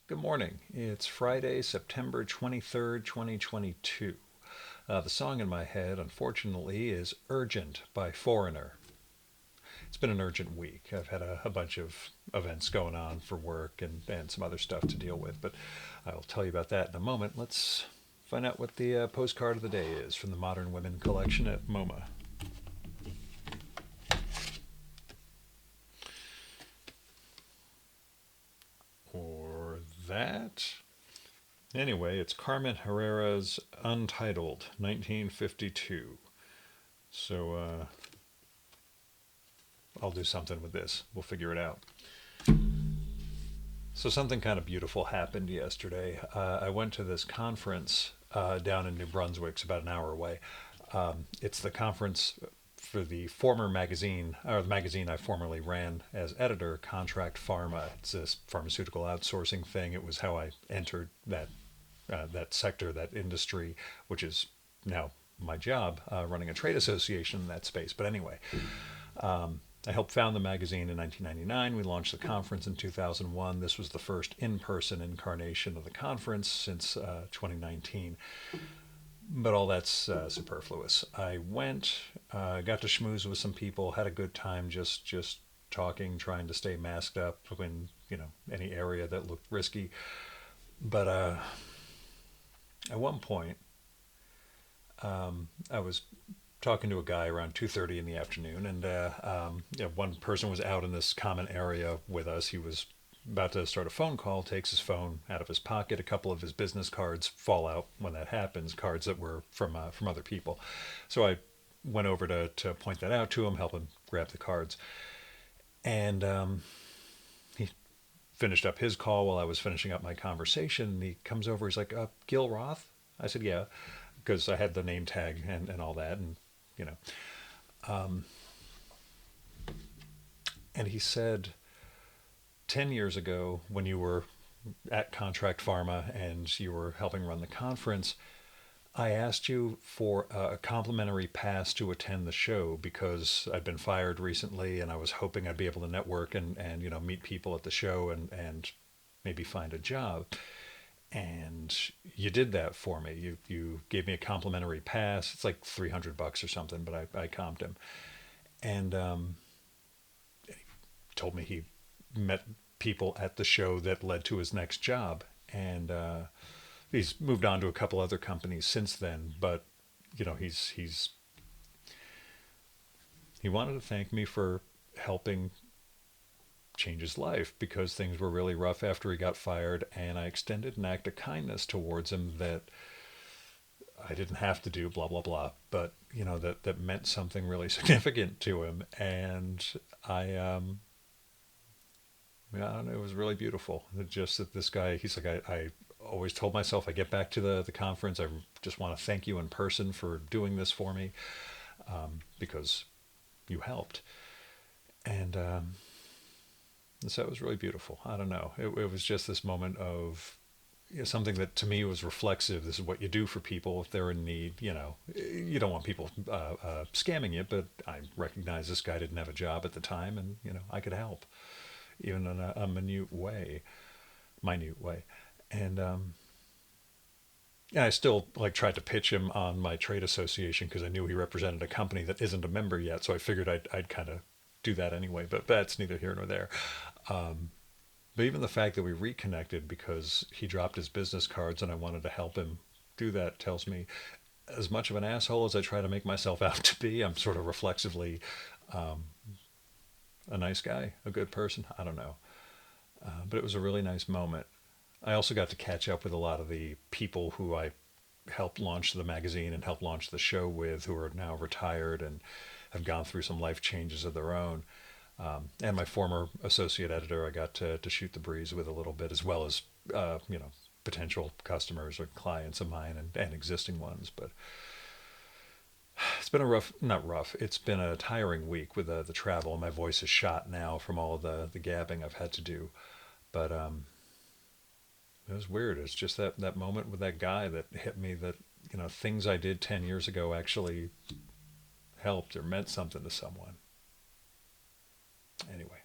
Good morning. It's Friday, September 23rd, 2022. The song in my head, unfortunately, is Urgent by Foreigner. It's been an urgent week. I've had a bunch of events going on for work and some other stuff to deal with, but I'll tell you about that in a moment. Let's find out what the postcard of the day is from the Modern Women collection at MoMA. Or that. Anyway, it's Carmen Herrera's Untitled, 1952. So I'll do something with this. We'll figure it out. So something kind of beautiful happened yesterday. I went to this conference down in New Brunswick. It's about an hour away. It's the conference for the former magazine, or the magazine I formerly ran as editor, Contract Pharma. It's this pharmaceutical outsourcing thing. It was how I entered that sector, that industry, which is now my job, running a trade association in that space. But anyway, I helped found the magazine in 1999. We launched the conference in 2001. This was the first in-person incarnation of the conference since 2019. But all that's superfluous. I went, got to schmooze with some people, had a good time just talking, trying to stay masked up in any area that looked risky. But at one point, I was talking to a guy around 2:30 in the afternoon, and one person was out in this common area with us. He was about to start a phone call, takes his phone out of his pocket. A couple of his business cards fall out when that happens, cards that were from other people. So I went over to point that out to him, help him grab the cards, and he finished up his call while I was finishing up my conversation. And he comes over, he's like, Gil Roth? I said, yeah, because I had the name tag and all that, and you know. Um, and he said, 10 years ago, when you were at Contract Pharma and you were helping run the conference, I asked you for a complimentary pass to attend the show because I'd been fired recently and I was hoping I'd be able to network and meet people at the show and maybe find a job. And you did that for me. You gave me a complimentary pass. It's like $300 or something, but I comped him. And he told me he met people at the show that led to his next job. And he's moved on to a couple other companies since then. But he wanted to thank me for helping change his life because things were really rough after he got fired, and I extended an act of kindness towards him that I didn't have to do, blah blah blah, but that meant something really significant to him. And I don't know, it was really beautiful. Just that this guy, he's like, I always told myself I get back to the conference, I just want to thank you in person for doing this for me, because you helped. And so it was really beautiful. I don't know. It was just this moment of something that to me was reflexive. This is what you do for people if they're in need. You don't want people scamming you, but I recognize this guy didn't have a job at the time, and I could help, even in a minute way. And I still tried to pitch him on my trade association because I knew he represented a company that isn't a member yet. So I figured I'd kind of do that anyway, but that's neither here nor there. Um, but even the fact that we reconnected because he dropped his business cards and I wanted to help him do that tells me, as much of an asshole as I try to make myself out to be, I'm sort of reflexively um, a nice guy, a good person. I don't know. But it was a really nice moment. I also got to catch up with a lot of the people who I helped launch the magazine and helped launch the show with, who are now retired and have gone through some life changes of their own. And my former associate editor, I got to shoot the breeze with a little bit, as well as potential customers or clients of mine and existing ones. But it's been a rough, not rough, it's been a tiring week with the travel. My voice is shot now from all of the gabbing I've had to do. But it was weird. It's just that moment with that guy that hit me that, things I did 10 years ago actually helped or meant something to someone. Anyway,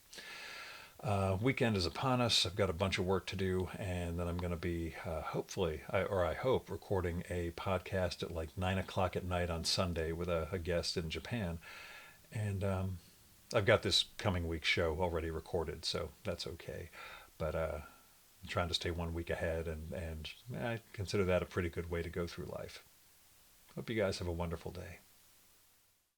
Weekend is upon us. I've got a bunch of work to do, and then I'm going to be hopefully, or I hope, recording a podcast at like 9 o'clock at night on Sunday with a guest in Japan. And I've got this coming week's show already recorded, so that's okay. But I'm trying to stay 1 week ahead, and I consider that a pretty good way to go through life. Hope you guys have a wonderful day.